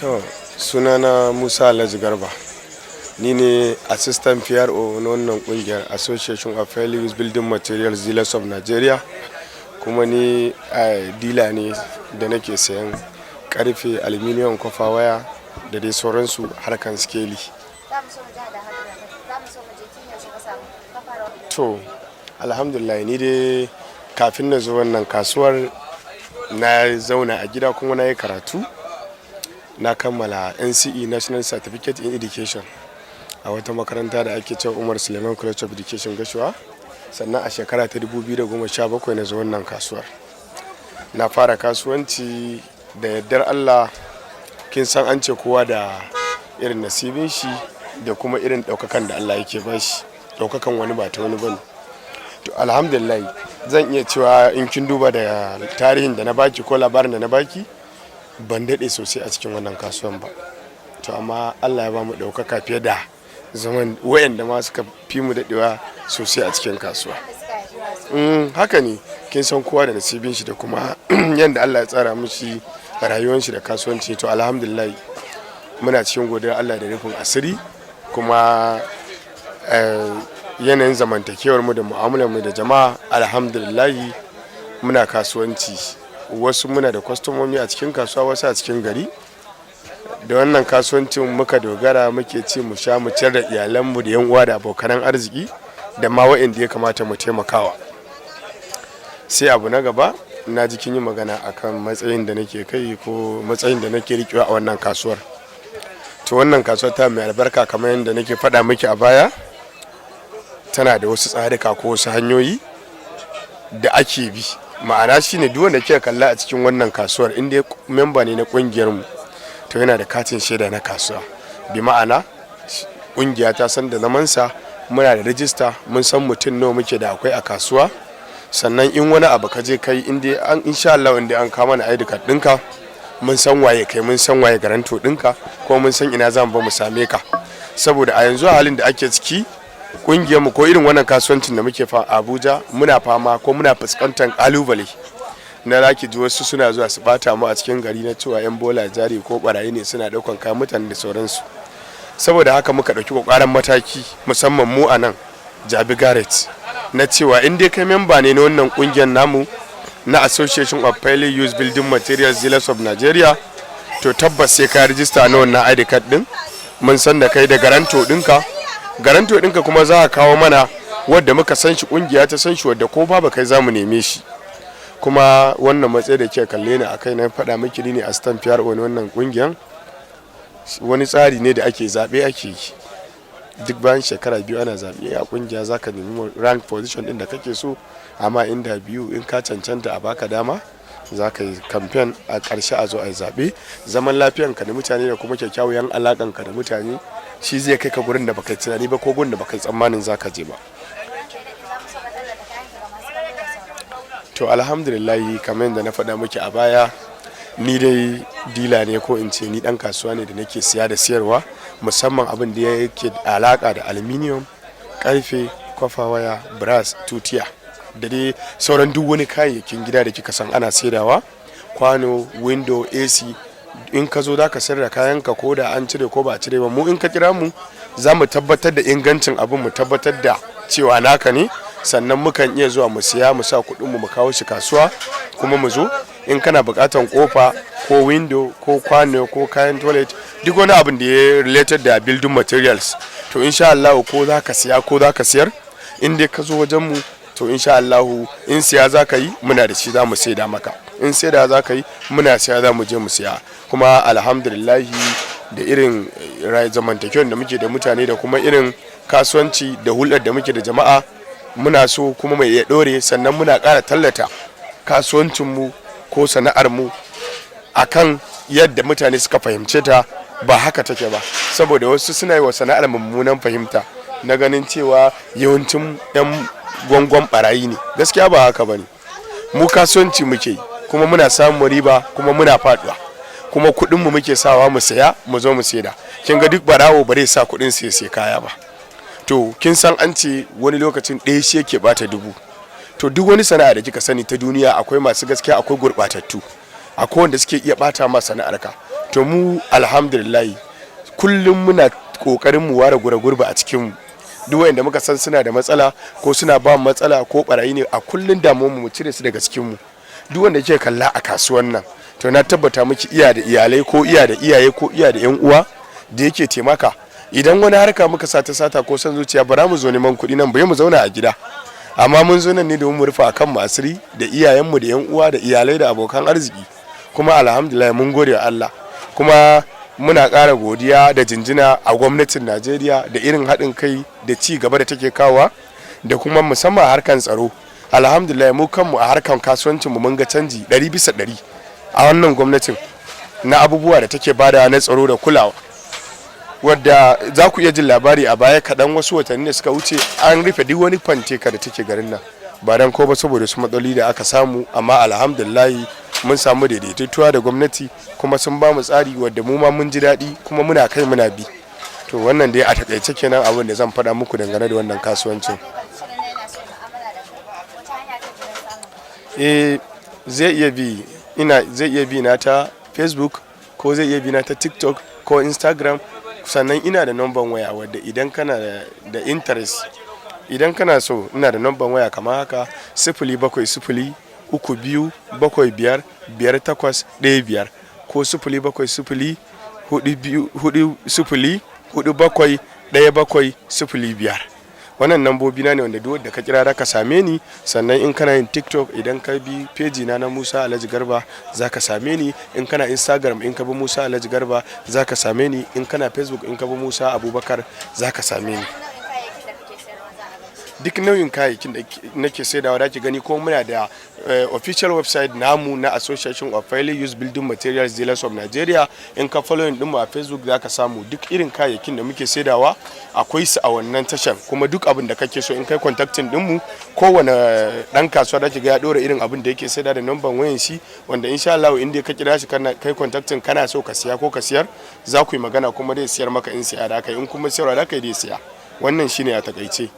To, sunana Musa Alhaji Garba. Ni ne Assistant PRO na wannan kungiyar Association of Fairly Used Building Materials Dealers of Nigeria. Kuma ni dila ne da nake sayan karfe, aluminium, kofa waya da dai sauransu harkan skeli. To, alhamdulillah ni dai kafin na zo wannan kasuwar na zauna a gida kuma na yi karatu. Na kammala NCE National Certificate in Education a wata makaranta da ake cewa Umar Suleiman College of Education Gashuwa. Sannan a shekara ta 2017 na zo wannan kasuwar. Na fara kasuwanci da yardar Allah. Kin san an ce kowa da irin nasibin shi da kuma irin ɗaukakan da Allah yake ba shi. Ɗaukakan wani ba ta wani bane. To alhamdulillah zan iya cewa in kin duba da tarihin da na baki ko labarin da na baki, ban daɗe sosai a cikin wannan kasuwan ba. To amma Allah ya ba mu ɗaukaka fiye da zaman wayanda ma suka fi mu daɗewa sosai a cikin kasuwa. Haka ne, kin san kowa da nasibin shi da kuma yanda Allah ya tsara mishi rayuwar shi da kasuwanci. To alhamdulillah muna cikin godiyar Allah da rufin asiri kuma yanayin zamantakewar mu da mu'amalar mu da jama'a alhamdulillah muna kasuwanci. Wasu muna da kwastomomi a cikin kasuwa, wasu a cikin gari. Da wannan kasuwancin muka dogara, muke ci mu sha mu ciyar da iyalanmu da yan uwa da abokan arziki da ma wa'anda ya kamata mu taimakawa. Sai abu na gaba, na ji kin yi magana akan matsayin da nake kai ko matsayin da nake riƙewa a wannan kasuwar. To wannan kasuwar ta mai albarka kamar yadda nake faɗa miki a baya, tana da wasu tsarika ko wasu hanyoyi da ake bi. Ma'ana shine duk wanda ke kalla a cikin wannan kasuwar inda memba ne na kungiyar mu, to yana da katin shaida na kasuwa. Bi ma'ana kungiya ta san da zamansa, muna da rijista, mun san mutum nawa muke da akwai a kasuwa. Sannan in wani abu ka je kai inda an insha Allah inda an kama na ID card ɗinka, mun san waye kai, mun san waye garanto ɗinka, ko mun san ina za mu ba mu same ka. Saboda a yanzu a halin da ake ciki, kungiyar mu ko irin wannan kasuwancin da muke fa Abuja, muna fama ko muna fuskantar kalubale na zaki ji wasu suna zuwa su bata mu a cikin gari na cewa yan bola jari ko barayi ne suna daukan kayan mutane da sauransu. Saboda haka muka dauki kokarin mataki musamman mu a nan Jabi Garret na cewa in dai kai memba ne na wannan kungiyar namu na Association of Fairly Used Building Materials Dealers of Nigeria, to tabbas sai ka rijista na wannan ID card din. Mun san da kai da garanto ɗinka kuma za a kawo mana wadda muka san shi, kungiya ta san shi, wadda ko babu kai za mu neme shi. Kuma wannan matsayi da ke kalle ni akai na faɗa miki ne a stamp PRO na wannan kungiyan. Wani tsari ne da ake zaɓe ake yi. Duk bayan shekara 2 ana zaɓe a kungiya, za ka nemi rank position ɗin da kake so, amma inda biyu in ka cancanta a baka dama za ka yi campaign a ƙarshe a zo a yi zaɓe. Zaman lafiyanka da mutane da kuma kyakkyawan alaƙanka da mutane shi zai kai ka gurin da baka tunani ba ko gurin da baka tsammanin zaka je ba. To alhamdulillah kamar yadda na faɗa miki a baya, ni dai dila ne ko in ce ni dan kasuwa ne da nake siya da siyarwa, musamman abin da yake alaka da aluminium, karfe, kofa waya, brass, tutiya da dai sauran duk wani kayayyakin gida da kika san ana saidawa, kwano, window, AC. In ka zo za ka sayar da kayanka ko da an cire ko ba a cire ba, mu in ka kira mu za mu tabbatar da ingancin abin, mu tabbatar da cewa naka ne. Sannan mukan iya zuwa mu siya, mu sa kuɗinmu mu kawo shi kasuwa kuma mu zo. In kana buƙatar kofa ko window ko kwano ko kayan toilet, duk wani abin da ya related da building materials, to insha Allah ko za ka siya ko za ka siyar, in dai ka zo wajen mu, to insha Allah in siya za ka yi muna da shi za mu saida maka, in saida za ka yi muna siya za mu je mu siya. Kuma alhamdulillahi da irin zamantakewar da muke da mutane da kuma irin kasuwanci da hulɗar da muke da jama'a, muna so kuma mai ya ɗore. Sannan muna ƙara tallata kasuwancinmu ko sana'armu akan yadda mutane suka fahimce ta ba haka take ba, saboda wasu suna yi wa sana'ar mummunan fahimta na ganin cewa yawancin 'yan gwangwan barayi ne. Gaskiya ba haka bane. Mu kasuwanci muke yi kuma muna samun riba kuma muna faduwa, kuma kuɗinmu muke sawa mu saya mu zo mu saida. Kin ga duk barawo ba zai sa kuɗin sai kaya ba. To kin san an ce wani lokacin ɗaya shi yake bata dubu. To duk wani sana'a da kika sani ta duniya akwai masu gaskiya akwai gurɓatattu. akwai wanda suke iya bata ma sana'arka. To mu alhamdulillah kullum muna kokarin mu ware gurba a cikin mu, duk wanda muka san suna da matsala ko suna ba mu matsala ko barayi ne, a kullun damuwar mu cire su daga cikin mu. Duk wanda ke kalla a kasuwan nan to na tabbata miki iya da iyalai ko iya da iyaye ko iya da yan uwa da yake taimaka. Idan wani harka muka sata ko san zuciya bara mu zo neman kuɗi nan bai mu zauna a gida, amma mun zo nan ne domin mu rufa akan mu asiri da iyayenmu da yan uwa da iyalai da abokan arziki. Kuma alhamdulillah mun gode wa Allah, kuma muna ƙara godiya da jinjina a gwamnatin Najeriya da irin haɗin kai da ci gaba da take kawa, da kuma musamman harkan tsaro. Alhamdulillah mu kanmu a harkan kasuwancin mu mun ga canji 100% a wannan gwamnatin na abubuwa da take bada na tsaro da kulawa, wadda za ku iya jin labari a baya kaɗan wasu watanni da suka wuce an rufe duk wani fanteka da take garin nan, ba dan ko ba saboda su matsaloli da aka samu. Amma alhamdulillah mun samu daidaituwa da gwamnati, kuma sun ba mu tsari wadda mu ma mun ji daɗi kuma muna kai muna bi. To wannan dai a takaice kenan abin da zan faɗa muku dangane da wannan kasuwancin. Zai iya bi na ta Facebook, ko zai iya bi na ta TikTok ko Instagram. Sannan ina da number waya wadda idan kana da interest, idan kana so, ina da number waya kamar haka 070 32755815 ko 070 404071705. Wannan nambobi na ne wanda duk wanda ka kira da ka same ni. Sannan in kana yin TikTok, idan ka bi page na Musa Alhaji Garba zaka same ni. In kana Instagram, in ka bi Musa Alhaji Garba zaka same ni. In kana Facebook, in ka bi Musa Abubakar zaka same ni. Duk nau'in kayayyakin da nake saidawa da ke gani, ko muna da official website namu na Association of Fairly Used Building Materials Dealers of Nigeria. In ka following din mu a Facebook zaka samu duk irin kayayyakin da muke saidawa akwai su a wannan tashan. Kuma duk abin da kake so in kai contacting din mu, kowane dan kasuwa da ke ga ya dora irin abin da yake saida da number wayan shi, wanda insha Allah in dai ka kira shi kana kai contacting kana so ka siya ko ka siyar, za ku yi magana kuma dai siyar maka in siya da kai, in kuma siyarwa da kai dai siya. Wannan shine a takaice.